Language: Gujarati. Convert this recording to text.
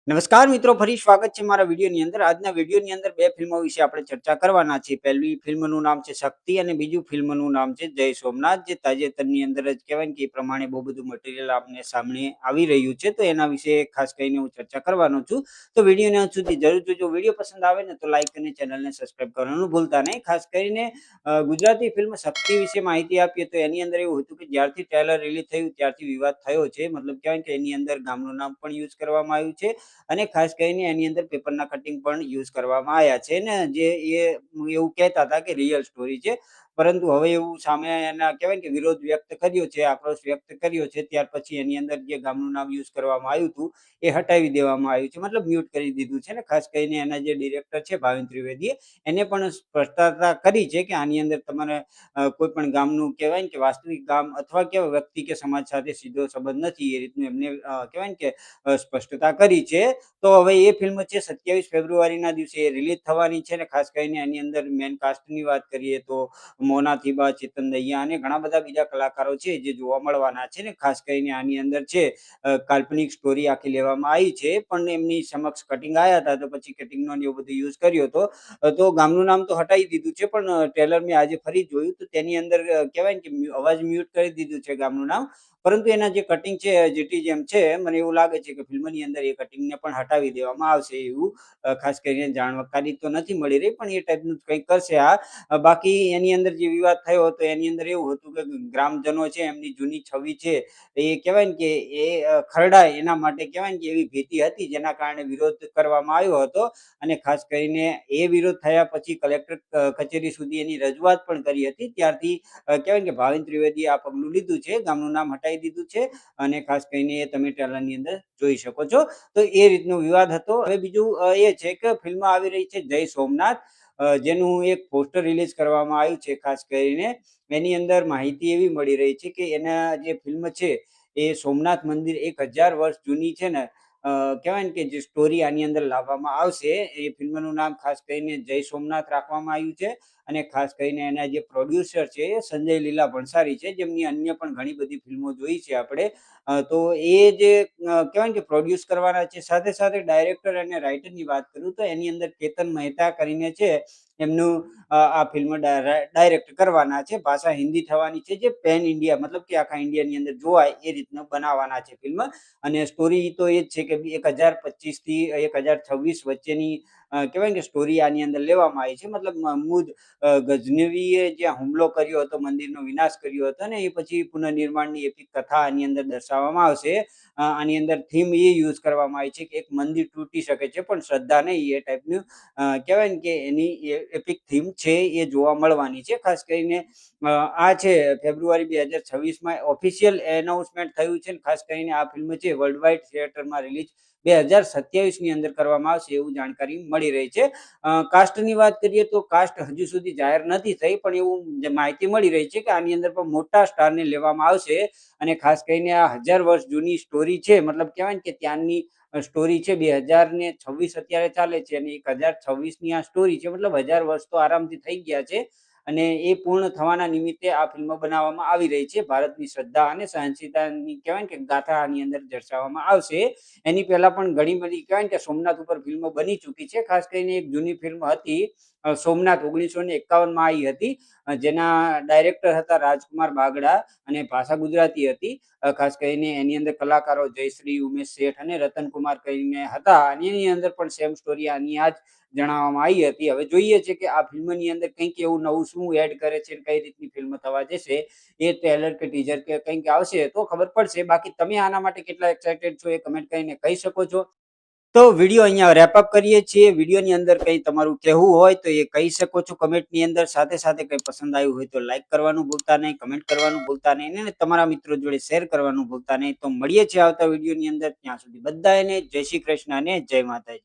નમસ્કાર મિત્રો, ફરી સ્વાગત છે મારા વિડીયોની અંદર. આજના વિડીયોની અંદર બે ફિલ્મો વિશે આપણે ચર્ચા કરવાના છીએ. પહેલી ફિલ્મનું નામ છે શક્તિ અને બીજું ફિલ્મનું નામ છે જય સોમનાથ, જે તાજેતરની અંદર જ કહેવાય ને કે એ પ્રમાણે બહુ બધું મટીરિયલ આપને સામે આવી રહ્યું છે. તો એના વિશે ખાસ કરીને હું ચર્ચા કરવાનો છું. તો વિડીયોને અંત સુધી જરૂર જોજો. વિડીયો પસંદ આવે ને તો લાઈક અને ચેનલને સબસ્ક્રાઈબ કરવાનું ભૂલતા નહીં. ખાસ કરીને ગુજરાતી ફિલ્મ શક્તિ વિશે માહિતી આપીએ તો એની અંદર એવું હતું કે જ્યારથી ટ્રેલર રિલીઝ થયું ત્યારથી વિવાદ થયો છે. મતલબ કહેવાય કે એની અંદર ગામનું નામ પણ યુઝ કરવામાં આવ્યું છે અને ખાસ કરીને એની અંદર પેપરના કટિંગ પણ યુઝ કરવામાં આવ્યા છે ને જે એવું કહેતા હતા કે રિયલ સ્ટોરી છે. પરંતુ હવે એવું સામે એના કહેવાય ને કે વિરોધ વ્યક્ત કર્યો છે, આક્રોશ વ્યક્ત કર્યો છે. ત્યાર પછી એની અંદર જે ગામનું નામ યુઝ કરવામાં આવ્યું હતું એ હટાવી દેવામાં આવ્યું છે, મતલબ મ્યુટ કરી દીધું છે. ને ખાસ કરીને એના જે ડિરેક્ટર છે ભાવિન ત્રિવેદીએ એને પણ સ્પષ્ટતા કરી છે કે આની અંદર તમારે કોઈ પણ ગામનું કહેવાય ને કે વાસ્તવિક ગામ અથવા કે વ્યક્તિ કે સમાજ સાથે સીધો સંબંધ નથી, એ રીતનું એમને કહેવાય ને કે સ્પષ્ટતા કરી છે. તો હવે એ ફિલ્મ છે 27 ફેબ્રુઆરીના દિવસે રિલીઝ થવાની છે ને ખાસ કરીને એની અંદર મેન કાસ્ટની વાત કરીએ તો મોના થીબા, ચેતન દહિયા અને ઘણા બધા બીજા કલાકારો છે જે જોવા મળવાના છે. ને ખાસ કરીને આની અંદર છે કાલ્પનિક સ્ટોરી આખી લેવામાં આવી છે, પણ એમની સમક્ષ કટિંગ આવ્યા હતા તો પછી કટિંગનો ને એવું બધું યુઝ કર્યો હતો. તો ગામનું નામ તો હટાવી દીધું છે, પણ ટ્રેલર મેં આજે ફરી જોયું તો તેની અંદર કહેવાય ને કે અવાજ મ્યુટ કરી દીધું છે ગામનું નામ. પરંતુ એના જે કટિંગ છે જેમ છે, મને એવું લાગે છે કે ફિલ્મની અંદર એ કટિંગને પણ હટાવી દેવામાં આવશે એવું ખાસ કરીને જાણકારી તો નથી મળી રહી, પણ એ ટાઈપનું કંઈક કરશે આ. બાકી એની અંદર જે વિવાદ થયો હતો એની અંદર એવું હતું કે ગ્રામજનો છે એમની જૂની છબી છે એ કહેવાય ને કે એ ખરડાય એના માટે કહેવાય ને કે એવી ભીતિ હતી, જેના કારણે વિરોધ કરવામાં આવ્યો હતો. અને ખાસ કરીને એ વિરોધ થયા પછી કલેક્ટર કચેરી સુધી એની રજૂઆત પણ કરી હતી. ત્યારથી કહેવાય કે ભાવિન ત્રિવેદીએ આ પગલું લીધું છે, ગામનું નામ હટાવી દીધું છે. અને ખાસ કરીને એ તમે ટ્રેલરની અંદર જોઈ શકો છો. તો એ રીતનો વિવાદ હતો. હવે બીજું એ છે કે ફિલ્મ આવી રહી છે જય સોમનાથ, જેનું એક પોસ્ટર રિલીઝ કરવામાં આવ્યું છે. ખાસ કરીને એની અંદર માહિતી એવી મળી રહી છે કે એના જે ફિલ્મ છે એ સોમનાથ મંદિર 1000 વર્ષ જૂની છે ને કહેવાય ને કે જે સ્ટોરી આની અંદર લાવવામાં આવશે. એ ફિલ્મનું નામ ખાસ કરીને જય સોમનાથ રાખવામાં આવ્યું છે. અને ખાસ કરીને એના જે પ્રોડ્યુસર છે એ સંજય લીલા ભણસારી છે, જેમની અન્ય પણ ઘણી બધી ફિલ્મો જોઈ છે આપણે. તો એ જે કહેવાય ને કે પ્રોડ્યુસ કરવાના છે, સાથે સાથે ડાયરેક્ટર અને રાઇટરની વાત કરું તો એની અંદર કેતન મહેતા કરીને છે એમનું આ ફિલ્મ ડાયરેક્ટ કરવાના છે. ભાષા હિન્દી થવાની છે, જે પેન ઇન્ડિયા મતલબ કે આખા ઇન્ડિયાની અંદર જોવાય એ રીતનું બનાવવાના છે ફિલ્મ. અને સ્ટોરી તો એ જ છે કે 1025 થી 1026 વચ્ચેની કહેવાય કે સ્ટોરી આની અંદર લેવામાં આવી છે. મતલબ મહમૂદ ગઝનવીએ જ્યાં હુમલો કર્યો હતો, મંદિરનો વિનાશ કર્યો હતો ને એ પછી પુનઃનિર્માણની એપિક કથા આની અંદર દર્શાવવામાં આવશે. આની અંદર થીમ એ યુઝ કરવામાં આવી છે કે એક મંદિર તૂટી શકે છે પણ શ્રદ્ધા નહીં, એ ટાઈપનું કહેવાય ને કે એની એપિક થીમ છે એ જોવા મળવાની છે. ખાસ કરીને આ છે ફેબ્રુઆરી 2026માં ઓફિશિયલ એનાઉન્સમેન્ટ થયું છે. ખાસ કરીને આ ફિલ્મ છે વર્લ્ડ વાઇડ થિયેટરમાં રિલીઝ 2027ની અંદર કરવામાં આવશે એવું જાણકારી મળી રહી છે. કાસ્ટની વાત કરીએ તો કાસ્ટ હજુ સુધી જાહેર નથી થઈ, પણ એવું માહિતી મળી રહી છે કે આની અંદર પણ મોટા સ્ટારને લેવામાં આવશે. અને ખાસ કરીને આ 1000 વર્ષ જૂની સ્ટોરી છે, મતલબ કહેવાય ને કે ત્યાંની સ્ટોરી છે. 2026 અત્યારે ચાલે છે અને 1026ની આ સ્ટોરી છે, મતલબ 1000 વર્ષ તો આરામથી થઈ ગયા છે. અને એ પૂર્ણ થવાના નિમિત્તે આ ફિલ્મ બનાવવામાં આવી રહી છે. ભારતની શ્રદ્ધા અને સહનશીલતાની કહેવાય કે ગાથા આની અંદર દર્શાવવામાં આવશે. એની પહેલા પણ ઘણી બધી કહેવાય કે સોમનાથ ઉપર ફિલ્મો બની ચૂકી છે. ખાસ કરીને એક જૂની ફિલ્મ હતી સોમનાથ 1951માં આવી હતી, જેના ડાયરેક્ટર હતા રાજકુમાર બાગડા અને ભાષા ગુજરાતી હતી. ખાસ કરીને એની અંદર કલાકારો જયશ્રી, ઉમેશ શેઠ અને રતનકુમાર કરીને હતા. અને એની અંદર પણ સેમ સ્ટોરી આની આ જ જણાવવામાં આવી હતી. હવે જોઈએ છે કે આ ફિલ્મની અંદર કંઈક એવું નવું શું એડ કરે છે, કઈ રીતની ફિલ્મ થવા જશે. એ ટ્રેલર કે ટીઝર કે કંઈક આવશે તો ખબર પડશે. બાકી તમે આના માટે કેટલા એક્સાઇટેડ છો એ કમેન્ટ કરીને કહી શકો છો. તો વિડીયો અહીંયા રેપઅપ કરીએ છીએ. વિડીયોની અંદર કંઈ તમારું કહેવું હોય તો એ કહી શકો છો કમેન્ટની અંદર. સાથે સાથે કંઈ પસંદ આવ્યું હોય તો લાઈક કરવાનું ભૂલતા નહીં, કમેન્ટ કરવાનું ભૂલતા નહીં અને તમારા મિત્રો જોડે શેર કરવાનું ભૂલતા નહીં. તો મળીએ છીએ આવતા વિડીયોની અંદર. ત્યાં સુધી બધાને જય શ્રી કૃષ્ણ અને જય માતાજી.